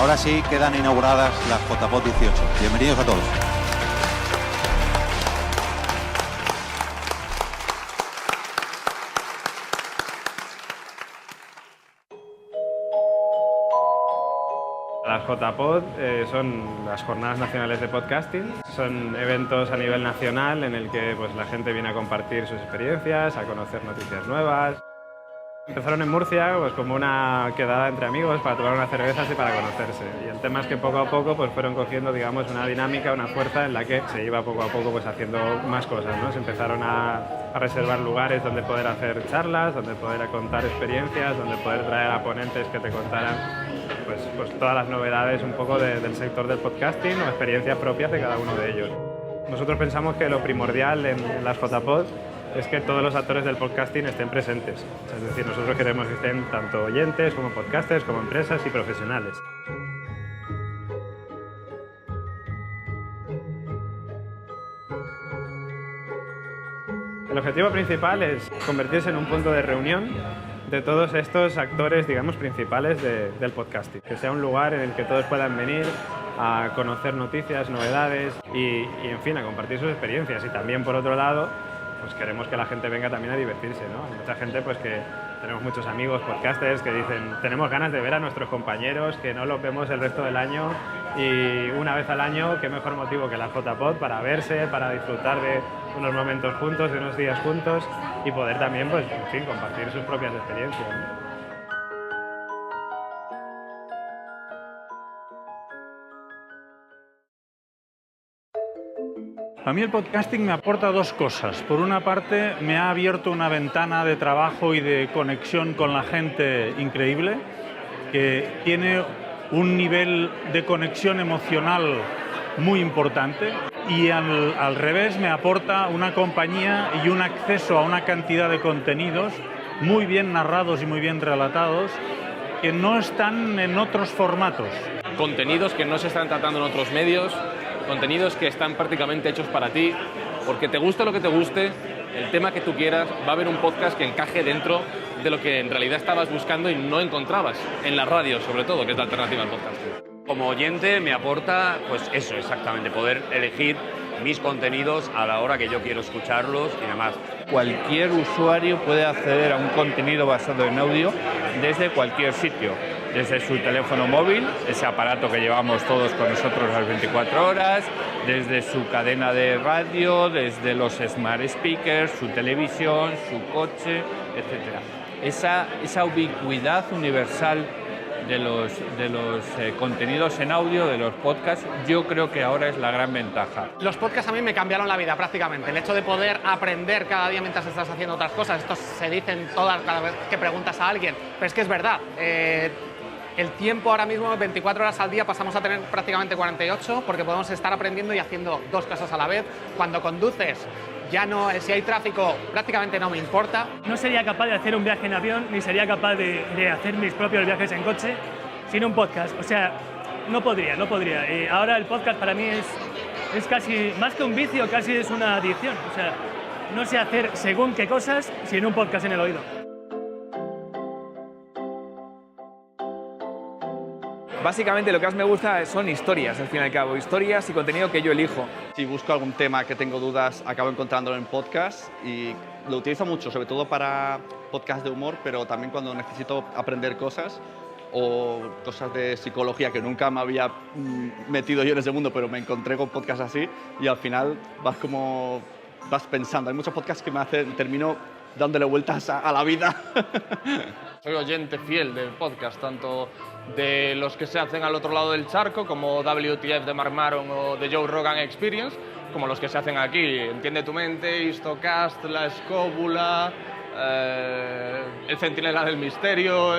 Ahora sí quedan inauguradas las JPod 18. Bienvenidos a todos. Las JPod son las Jornadas Nacionales de Podcasting. Son eventos a nivel nacional en el que pues, la gente viene a compartir sus experiencias, a conocer noticias nuevas. Empezaron en Murcia pues, como una quedada entre amigos para tomar unas cervezas y para conocerse. Y el tema es que poco a poco pues, fueron cogiendo digamos, una dinámica, una fuerza en la que se iba poco a poco pues, haciendo más cosas, ¿no? Se empezaron a reservar lugares donde poder hacer charlas, donde poder contar experiencias, donde poder traer a ponentes que te contaran pues todas las novedades un poco del sector del podcasting o experiencias propias de cada uno de ellos. Nosotros pensamos que lo primordial en las JPod es que todos los actores del podcasting estén presentes. Es decir, nosotros queremos que estén tanto oyentes como podcasters, como empresas y profesionales. El objetivo principal es convertirse en un punto de reunión de todos estos actores, digamos, principales del podcasting. Que sea un lugar en el que todos puedan venir a conocer noticias, novedades y en fin, a compartir sus experiencias. Y también, por otro lado, pues queremos que la gente venga también a divertirse, ¿no? Hay mucha gente pues que tenemos muchos amigos podcasters que dicen tenemos ganas de ver a nuestros compañeros que no los vemos el resto del año y una vez al año qué mejor motivo que la JPod para verse, para disfrutar de unos momentos juntos, de unos días juntos y poder también pues en fin compartir sus propias experiencias, ¿no? A mí el podcasting me aporta dos cosas. Por una parte, me ha abierto una ventana de trabajo y de conexión con la gente increíble, que tiene un nivel de conexión emocional muy importante. Y al revés, me aporta una compañía y un acceso a una cantidad de contenidos muy bien narrados y muy bien relatados que no están en otros formatos. Contenidos que no se están tratando en otros medios, contenidos que están prácticamente hechos para ti, porque te guste lo que te guste, el tema que tú quieras, va a haber un podcast que encaje dentro de lo que en realidad estabas buscando y no encontrabas, en la radio sobre todo, que es la alternativa al podcasting. Como oyente me aporta, pues eso, exactamente, poder elegir mis contenidos a la hora que yo quiero escucharlos y demás. Cualquier usuario puede acceder a un contenido basado en audio desde cualquier sitio. Desde su teléfono móvil, ese aparato que llevamos todos con nosotros las 24 horas, desde su cadena de radio, desde los smart speakers, su televisión, su coche, etc. Esa ubicuidad universal de los contenidos en audio, de los podcasts, yo creo que ahora es la gran ventaja. Los podcasts a mí me cambiaron la vida prácticamente. El hecho de poder aprender cada día mientras estás haciendo otras cosas, esto se dicen todas cada vez que preguntas a alguien, pero es que es verdad. El tiempo ahora mismo, 24 horas al día, pasamos a tener prácticamente 48 porque podemos estar aprendiendo y haciendo dos cosas a la vez. Cuando conduces, ya no, si hay tráfico, prácticamente no me importa. No sería capaz de hacer un viaje en avión, ni sería capaz de hacer mis propios viajes en coche sin un podcast. O sea, no podría. Ahora el podcast para mí es casi, más que un vicio, casi es una adicción. O sea, no sé hacer según qué cosas sin un podcast en el oído. Básicamente lo que más me gusta son historias, al fin y al cabo, historias y contenido que yo elijo. Si busco algún tema que tengo dudas, acabo encontrándolo en podcast y lo utilizo mucho, sobre todo para podcast de humor, pero también cuando necesito aprender cosas o cosas de psicología que nunca me había metido yo en ese mundo, pero me encontré con podcasts así y al final vas pensando. Hay muchos podcasts que termino dándole vueltas a la vida. Soy oyente fiel del podcast, tanto de los que se hacen al otro lado del charco, como WTF de Mark Maron o The Joe Rogan Experience, como los que se hacen aquí. Entiende tu mente, Histocast, La Escóbula, El Centinela del Misterio.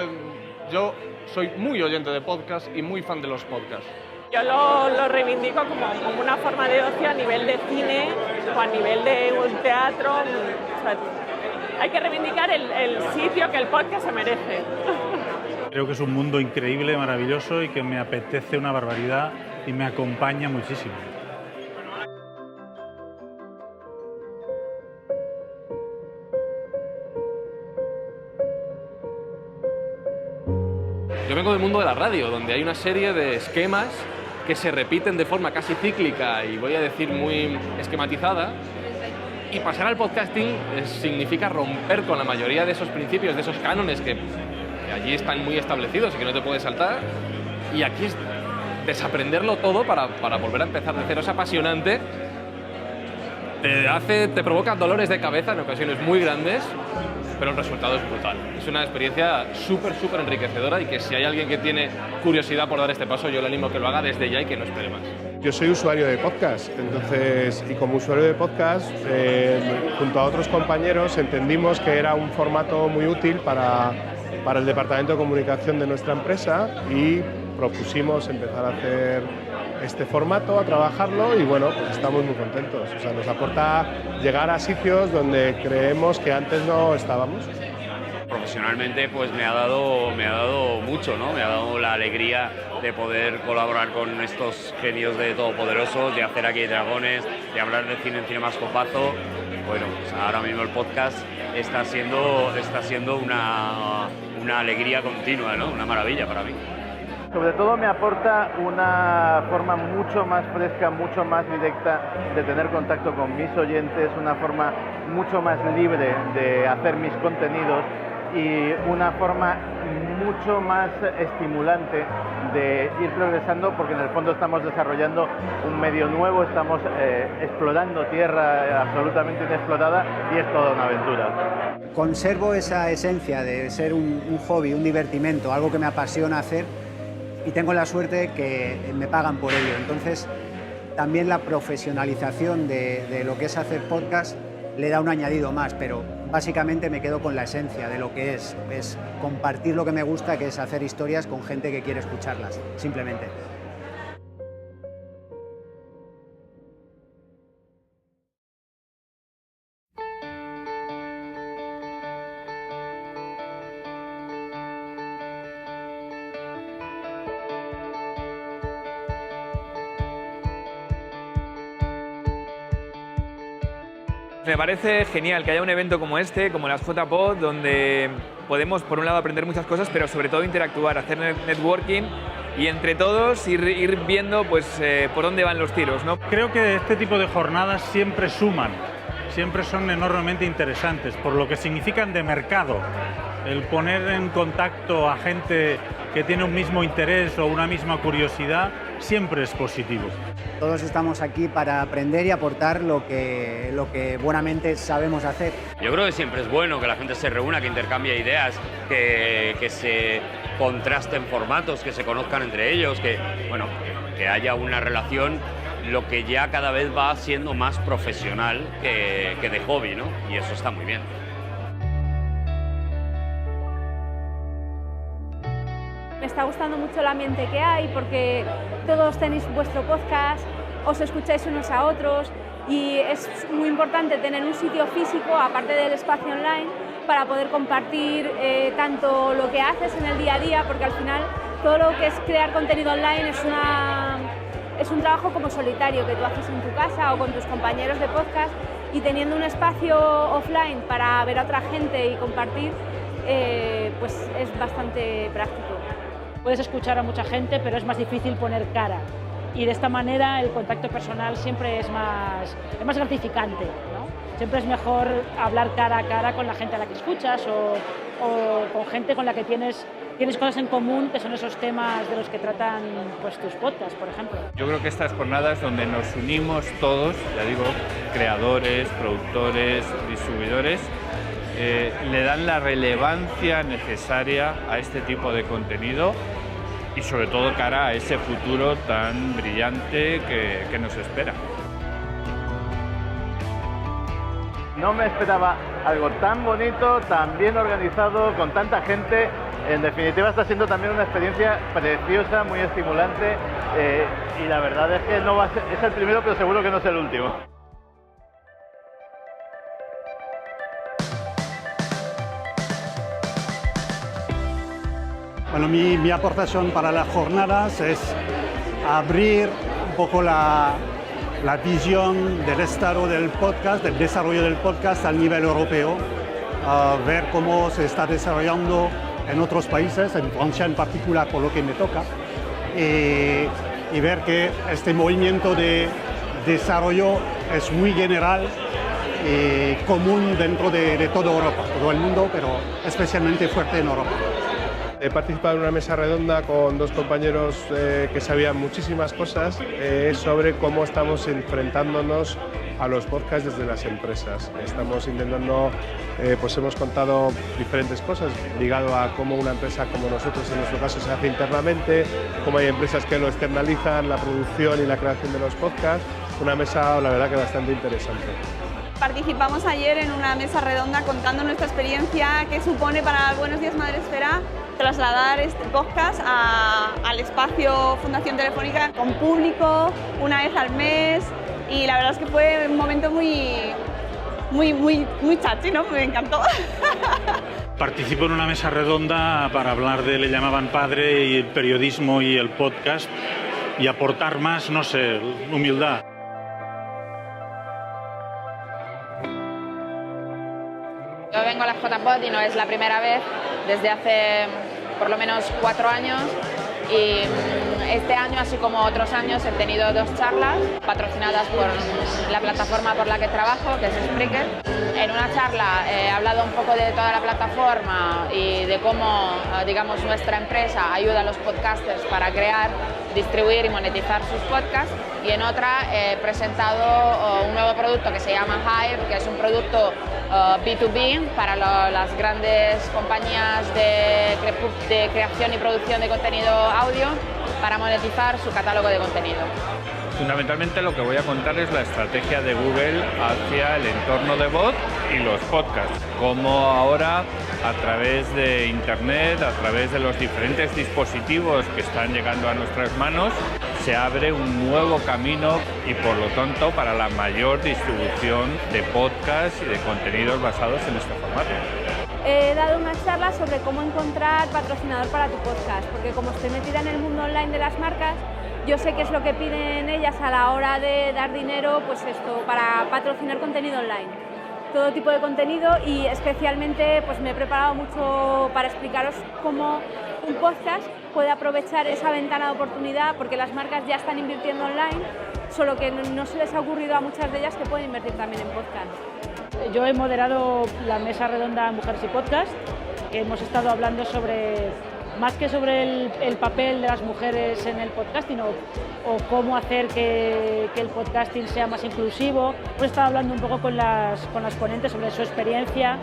Yo soy muy oyente de podcast y muy fan de los podcasts. Yo lo reivindico como una forma de ocio a nivel de cine o a nivel de un teatro. O sea, hay que reivindicar el sitio que el podcast se merece. Creo que es un mundo increíble, maravilloso y que me apetece una barbaridad y me acompaña muchísimo. Yo vengo del mundo de la radio, donde hay una serie de esquemas que se repiten de forma casi cíclica y voy a decir muy esquematizada. Y pasar al podcasting significa romper con la mayoría de esos principios, de esos cánones que allí están muy establecidos y que no te puedes saltar. Y aquí es desaprenderlo todo para volver a empezar de cero. Es apasionante. Te provoca dolores de cabeza en ocasiones muy grandes, pero el resultado es brutal. Es una experiencia súper enriquecedora y que si hay alguien que tiene curiosidad por dar este paso, yo le animo a que lo haga desde ya y que no espere más. Yo soy usuario de podcast, entonces, y como usuario de podcast, junto a otros compañeros, entendimos que era un formato muy útil para el departamento de comunicación de nuestra empresa y propusimos empezar a hacer este formato, a trabajarlo y bueno, pues estamos muy contentos. O sea, nos aporta llegar a sitios donde creemos que antes no estábamos. Profesionalmente pues me ha dado mucho, ¿no? Me ha dado la alegría de poder colaborar con estos genios de Todopoderosos, de hacer Aquí hay Dragones, de hablar de cine en Cinemascopazo. Bueno, pues ahora mismo el podcast está siendo una alegría continua, ¿no? Una maravilla para mí. Sobre todo me aporta una forma mucho más fresca, mucho más directa de tener contacto con mis oyentes, una forma mucho más libre de hacer mis contenidos y una forma mucho más estimulante de ir progresando porque en el fondo estamos desarrollando un medio nuevo, estamos explorando tierra absolutamente inexplorada y es toda una aventura. Conservo esa esencia de ser un hobby, un divertimento, algo que me apasiona hacer y tengo la suerte que me pagan por ello. Entonces también la profesionalización de lo que es hacer podcast le da un añadido más, pero básicamente me quedo con la esencia de lo que es compartir lo que me gusta, que es hacer historias con gente que quiere escucharlas, simplemente. Me parece genial que haya un evento como este, como las JPod, donde podemos, por un lado, aprender muchas cosas, pero sobre todo interactuar, hacer networking y entre todos ir viendo pues, por dónde van los tiros, ¿no? Creo que este tipo de jornadas siempre suman, siempre son enormemente interesantes, por lo que significan de mercado. El poner en contacto a gente que tiene un mismo interés o una misma curiosidad siempre es positivo. Todos estamos aquí para aprender y aportar lo que buenamente sabemos hacer. Yo creo que siempre es bueno que la gente se reúna, que intercambie ideas, que se contrasten formatos, que se conozcan entre ellos, que haya una relación, lo que ya cada vez va siendo más profesional que de hobby, ¿no? Y eso está muy bien. Me está gustando mucho el ambiente que hay porque todos tenéis vuestro podcast, os escucháis unos a otros y es muy importante tener un sitio físico, aparte del espacio online, para poder compartir tanto lo que haces en el día a día, porque al final todo lo que es crear contenido online es un trabajo como solitario que tú haces en tu casa o con tus compañeros de podcast, y teniendo un espacio offline para ver a otra gente y compartir, pues es bastante práctico. Puedes escuchar a mucha gente, pero es más difícil poner cara. Y de esta manera el contacto personal siempre es más gratificante, ¿no? Siempre es mejor hablar cara a cara con la gente a la que escuchas o con gente con la que tienes cosas en común, que son esos temas de los que tratan pues, tus podcasts, por ejemplo. Yo creo que estas jornadas donde nos unimos todos, ya digo, creadores, productores, distribuidores, le dan la relevancia necesaria a este tipo de contenido y sobre todo cara a ese futuro tan brillante que nos espera. No me esperaba algo tan bonito, tan bien organizado, con tanta gente. En definitiva está siendo también una experiencia preciosa, muy estimulante, y la verdad es que no va a ser, es el primero, pero seguro que no es el último. Bueno, mi aportación para las jornadas es abrir un poco la visión del estado del podcast, del desarrollo del podcast al nivel europeo, ver cómo se está desarrollando en otros países, en Francia en particular, por lo que me toca, y ver que este movimiento de desarrollo es muy general y común dentro de toda Europa, todo el mundo, pero especialmente fuerte en Europa. He participado en una mesa redonda con dos compañeros que sabían muchísimas cosas sobre cómo estamos enfrentándonos a los podcasts desde las empresas. Estamos intentando, pues hemos contado diferentes cosas ligado a cómo una empresa como nosotros, en nuestro caso, se hace internamente, cómo hay empresas que lo externalizan, la producción y la creación de los podcasts. Una mesa, la verdad, que bastante interesante. Participamos ayer en una mesa redonda contando nuestra experiencia, qué supone para Buenos Días Madresfera trasladar este podcast al espacio Fundación Telefónica con público una vez al mes, y la verdad es que fue un momento muy chachi, ¿no? Me encantó. Participo en una mesa redonda para hablar de Le llamaban padre y el periodismo y el podcast y aportar más, no sé, humildad. Yo vengo a la JPod y no es la primera vez, desde hace por lo menos 4 años, y este año, así como otros años, he tenido 2 charlas patrocinadas por la plataforma por la que trabajo, que es Spreaker. En una charla he hablado un poco de toda la plataforma y de cómo, digamos, nuestra empresa ayuda a los podcasters para crear, distribuir y monetizar sus podcasts, y en otra he presentado un nuevo producto que se llama Hive, que es un producto B2B para las grandes compañías de creación y producción de contenido audio para monetizar su catálogo de contenido. Fundamentalmente lo que voy a contar es la estrategia de Google hacia el entorno de voz y los podcasts. Cómo ahora, a través de Internet, a través de los diferentes dispositivos que están llegando a nuestras manos, se abre un nuevo camino y, por lo tanto, para la mayor distribución de podcasts y de contenidos basados en este formato. He dado una charla sobre cómo encontrar patrocinador para tu podcast, porque como estoy metida en el mundo online de las marcas, yo sé qué es lo que piden ellas a la hora de dar dinero, pues esto, para patrocinar contenido online. Todo tipo de contenido, y especialmente pues me he preparado mucho para explicaros cómo un podcast puede aprovechar esa ventana de oportunidad, porque las marcas ya están invirtiendo online, solo que no se les ha ocurrido a muchas de ellas que pueden invertir también en podcast. Yo he moderado la mesa redonda Mujeres y Podcast, que hemos estado hablando sobre más que sobre el papel de las mujeres en el podcasting o cómo hacer que el podcasting sea más inclusivo. Hemos estado hablando un poco con las ponentes sobre su experiencia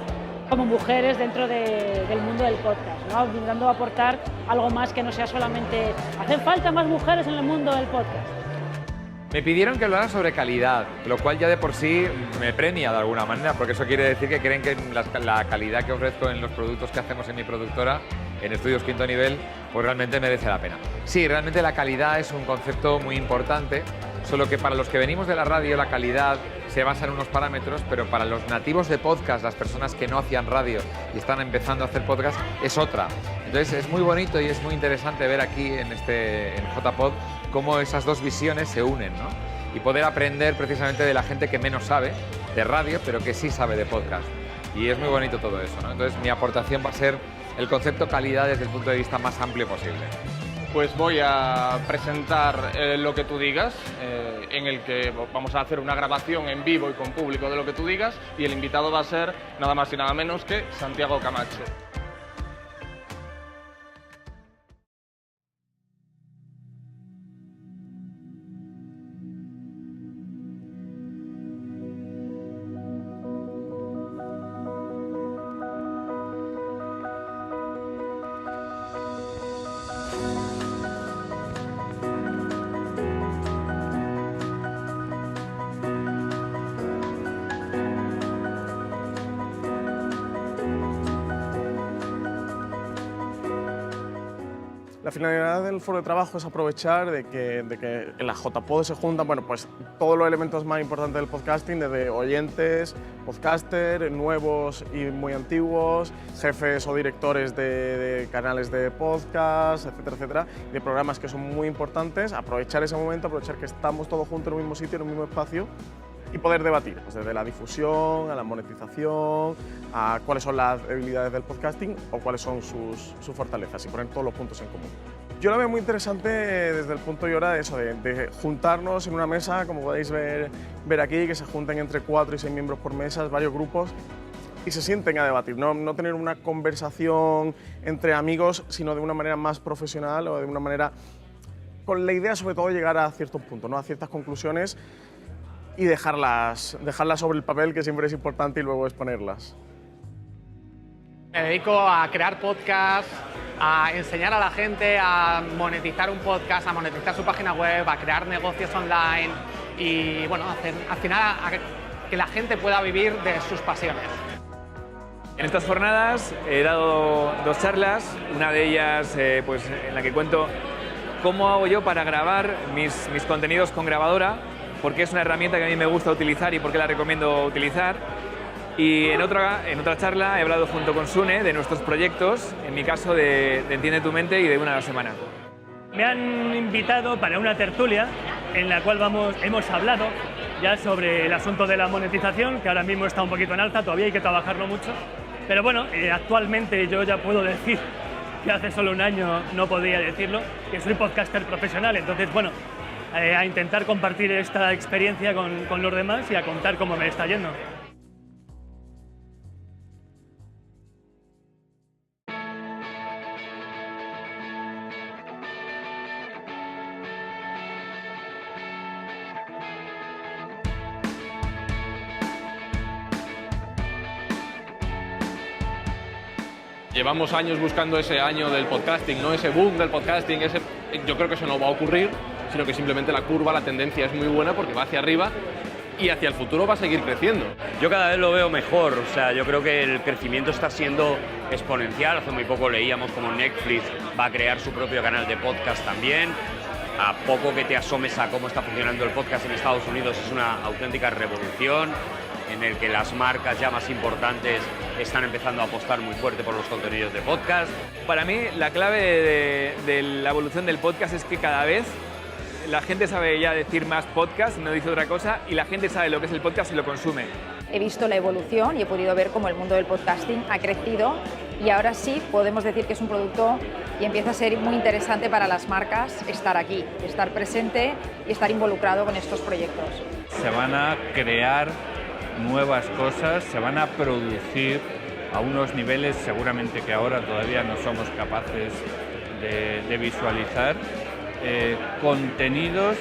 como mujeres dentro del mundo del podcast, ¿no? Intentando aportar algo más que no sea solamente ¿hacen falta más mujeres en el mundo del podcast? Me pidieron que hablara sobre calidad, lo cual ya de por sí me premia de alguna manera, porque eso quiere decir que creen que la calidad que ofrezco en los productos que hacemos en mi productora, en Estudios Quinto Nivel, pues realmente merece la pena. Sí, realmente la calidad es un concepto muy importante, solo que para los que venimos de la radio la calidad se basa en unos parámetros, pero para los nativos de podcast, las personas que no hacían radio y están empezando a hacer podcast, es otra. Entonces es muy bonito y es muy interesante ver aquí en JPod cómo esas dos visiones se unen, ¿no? Y poder aprender precisamente de la gente que menos sabe de radio, pero que sí sabe de podcast. Y es muy bonito todo eso, ¿no? Entonces mi aportación va a ser el concepto calidad desde el punto de vista más amplio posible. Pues voy a presentar lo que tú digas, en el que vamos a hacer una grabación en vivo y con público de lo que tú digas, y el invitado va a ser nada más y nada menos que Santiago Camacho. La finalidad del foro de trabajo es aprovechar de que en la JPod se juntan pues, todos los elementos más importantes del podcasting, desde oyentes, podcasters, nuevos y muy antiguos, jefes o directores de canales de podcast, etcétera, etcétera, de programas que son muy importantes, aprovechar ese momento, aprovechar que estamos todos juntos en un mismo sitio, en un mismo espacio, y poder debatir, pues desde la difusión, a la monetización, a cuáles son las debilidades del podcasting o cuáles son sus fortalezas y poner todos los puntos en común. Yo lo veo muy interesante desde el punto y hora de eso, de juntarnos en una mesa, como podéis ver aquí, que se junten entre 4 y 6 miembros por mesas, varios grupos, y se sienten a debatir, no tener una conversación entre amigos, sino de una manera más profesional o de una manera con la idea sobre todo de llegar a ciertos puntos, ¿no? A ciertas conclusiones, y dejarlas sobre el papel, que siempre es importante, y luego exponerlas. Me dedico a crear podcasts, a enseñar a la gente a monetizar un podcast, a monetizar su página web, a crear negocios online y bueno, al final a que la gente pueda vivir de sus pasiones. En estas jornadas he dado 2 charlas, una de ellas pues, en la que cuento cómo hago yo para grabar mis contenidos con grabadora, porque es una herramienta que a mí me gusta utilizar y porque la recomiendo utilizar. Y en otra charla he hablado junto con Sune de nuestros proyectos, en mi caso de Entiende tu mente y de Una a la semana. Me han invitado para una tertulia en la cual hemos hablado ya sobre el asunto de la monetización, que ahora mismo está un poquito en alza, todavía hay que trabajarlo mucho. Pero bueno, actualmente yo ya puedo decir que hace solo un año no podía decirlo, que soy podcaster profesional, entonces bueno, a intentar compartir esta experiencia con los demás y a contar cómo me está yendo. Llevamos años buscando ese año del podcasting, ¿no? Ese boom del podcasting, yo creo que eso no va a ocurrir, sino que simplemente la curva, la tendencia es muy buena porque va hacia arriba y hacia el futuro va a seguir creciendo. Yo cada vez lo veo mejor, o sea, yo creo que el crecimiento está siendo exponencial. Hace muy poco leíamos como Netflix va a crear su propio canal de podcast también. A poco que te asomes a cómo está funcionando el podcast en Estados Unidos, es una auténtica revolución en el que las marcas ya más importantes están empezando a apostar muy fuerte por los contenidos de podcast. Para mí, la clave de la evolución del podcast es que cada vez la gente sabe ya decir más podcast, no dice otra cosa, y la gente sabe lo que es el podcast y lo consume. He visto la evolución y he podido ver cómo el mundo del podcasting ha crecido y ahora sí podemos decir que es un producto y empieza a ser muy interesante para las marcas estar aquí, estar presente y estar involucrado con estos proyectos. Se van a crear nuevas cosas, se van a producir a unos niveles seguramente que ahora todavía no somos capaces de visualizar contenidos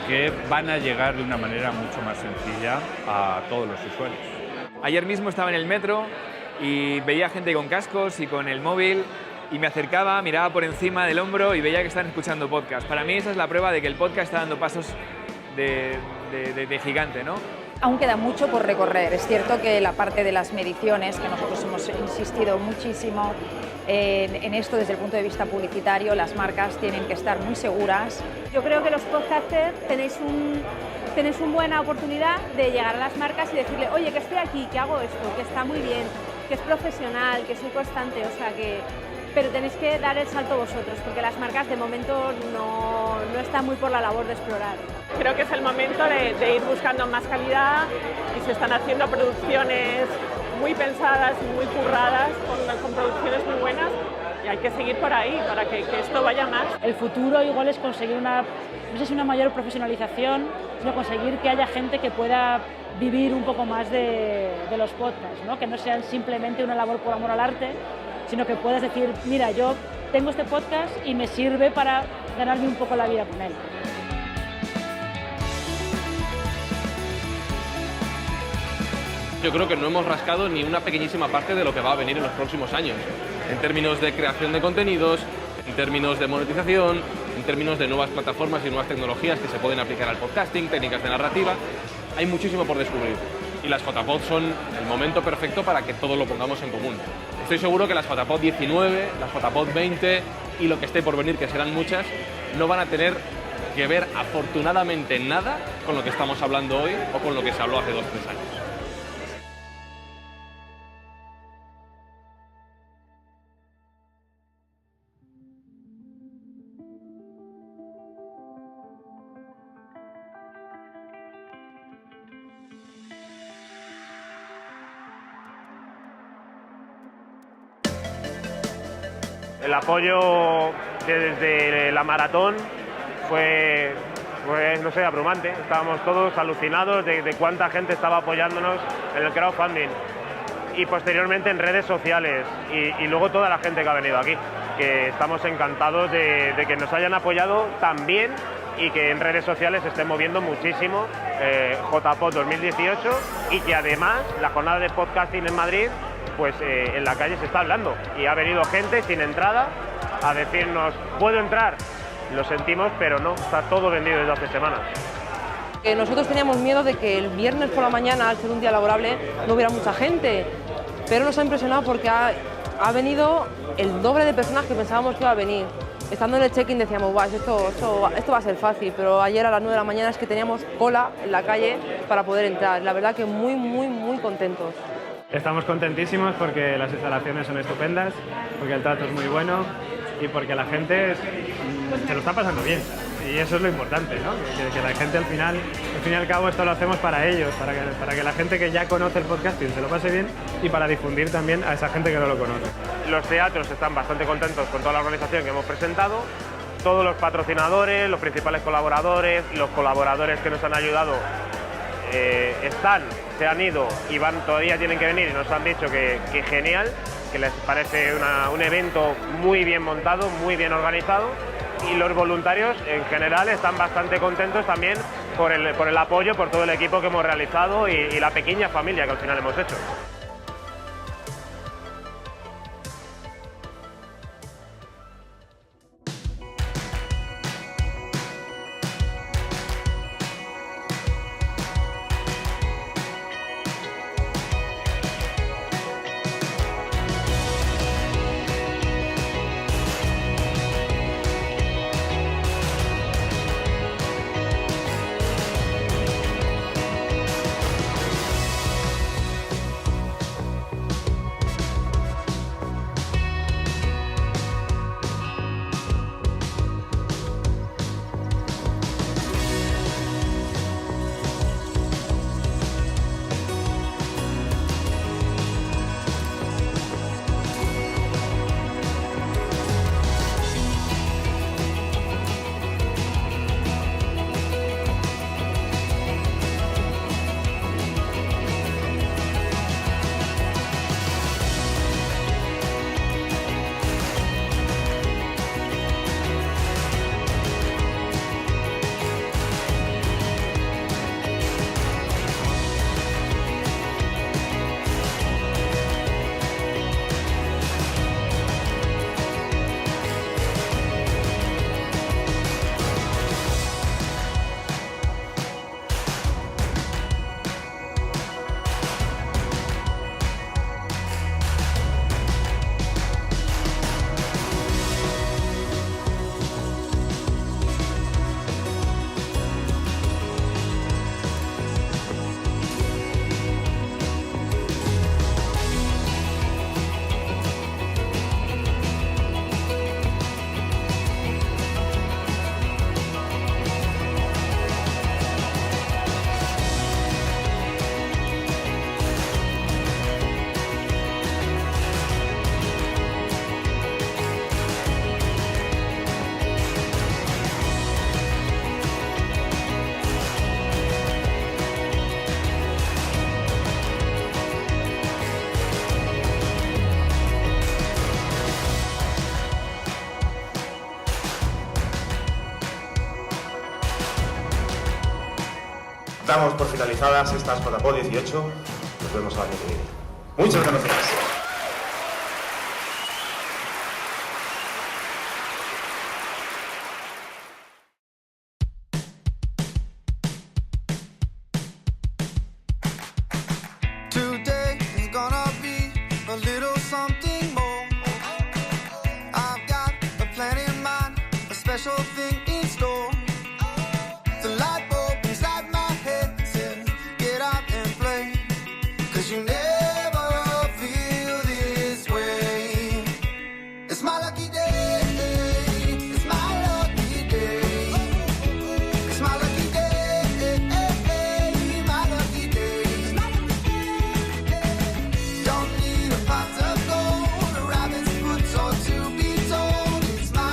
que van a llegar de una manera mucho más sencilla a todos los usuarios. Ayer mismo estaba en el metro y veía gente con cascos y con el móvil y me acercaba, miraba por encima del hombro y veía que estaban escuchando podcast. Para mí esa es la prueba de que el podcast está dando pasos de gigante, ¿no? Aún queda mucho por recorrer. Es cierto que la parte de las mediciones, que nosotros hemos insistido muchísimo en esto desde el punto de vista publicitario, las marcas tienen que estar muy seguras. Yo creo que los podcasters tenéis una buena oportunidad de llegar a las marcas y decirle, oye, que estoy aquí, que hago esto, que está muy bien, que es profesional, que soy constante, o sea que... Pero tenéis que dar el salto vosotros, porque las marcas de momento no están muy por la labor de explorar. Creo que es el momento de ir buscando más calidad y se están haciendo producciones muy pensadas y muy curradas, con producciones muy buenas, y hay que seguir por ahí para que esto vaya más. El futuro igual es conseguir no sé si una mayor profesionalización, sino conseguir que haya gente que pueda vivir un poco más de los podcasts, ¿no? Que no sean simplemente una labor por amor al arte, sino que puedas decir, mira, yo tengo este podcast y me sirve para ganarme un poco la vida con él. Yo creo que no hemos rascado ni una pequeñísima parte de lo que va a venir en los próximos años, en términos de creación de contenidos, en términos de monetización, en términos de nuevas plataformas y nuevas tecnologías que se pueden aplicar al podcasting, técnicas de narrativa. Hay muchísimo por descubrir y las JPod son el momento perfecto para que todo lo pongamos en común. Estoy seguro que las JPod 19, las JPod 20 y lo que esté por venir, que serán muchas, no van a tener que ver afortunadamente nada con lo que estamos hablando hoy o con lo que se habló hace 2 o 3 años. El apoyo desde la maratón fue no sé, abrumante. Estábamos todos alucinados de cuánta gente estaba apoyándonos en el crowdfunding y posteriormente en redes sociales y luego toda la gente que ha venido aquí, que estamos encantados de que nos hayan apoyado tan bien y que en redes sociales se esté moviendo muchísimo JPod 2018 y que además la jornada de podcasting en Madrid, pues en la calle se está hablando y ha venido gente sin entrada a decirnos, ¿puedo entrar? Lo sentimos, pero no, está todo vendido desde hace semanas. Nosotros teníamos miedo de que el viernes por la mañana, al ser un día laborable, no hubiera mucha gente, pero nos ha impresionado porque ha venido el doble de personas que pensábamos que iba a venir. Estando en el check-in decíamos, guau, esto va a ser fácil, pero ayer a las 9 de la mañana es que teníamos cola en la calle para poder entrar. La verdad que muy contentos. Estamos contentísimos porque las instalaciones son estupendas, porque el trato es muy bueno y porque la gente se lo está pasando bien. Y eso es lo importante, ¿no? Que la gente al fin y al cabo esto lo hacemos para ellos, para que la gente que ya conoce el podcasting se lo pase bien y para difundir también a esa gente que no lo conoce. Los teatros están bastante contentos con toda la organización que hemos presentado. Todos los patrocinadores, los principales colaboradores, los colaboradores que nos han ayudado se han ido y todavía tienen que venir y nos han dicho que genial, que les parece un evento muy bien montado, muy bien organizado, y los voluntarios en general están bastante contentos también por el apoyo, por todo el equipo que hemos realizado y la pequeña familia que al final hemos hecho. damos por finalizadas estas JPod 18. Nos vemos el año que viene. Muchas gracias. Today is gonna be a little something more. I've got a plan in mind, a special thing in store. The light bulb inside my head said, get out and play, 'cause you never feel this way. It's my lucky day, it's my lucky day. It's my lucky day, my lucky day. Don't need a pot of gold, a rabbit's foot or to be told. It's my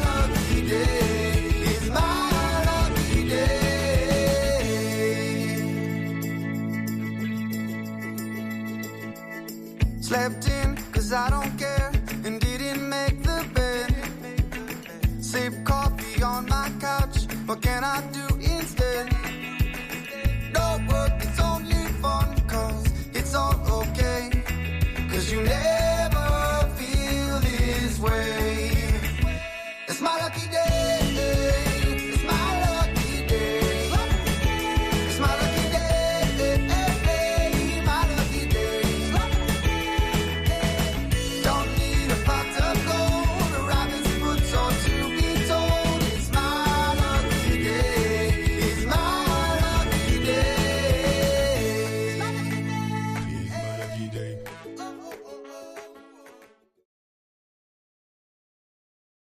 lucky day, it's my lucky day. Slept in 'cause I don't care and didn't make the bed. Sip coffee on my couch, what can I do?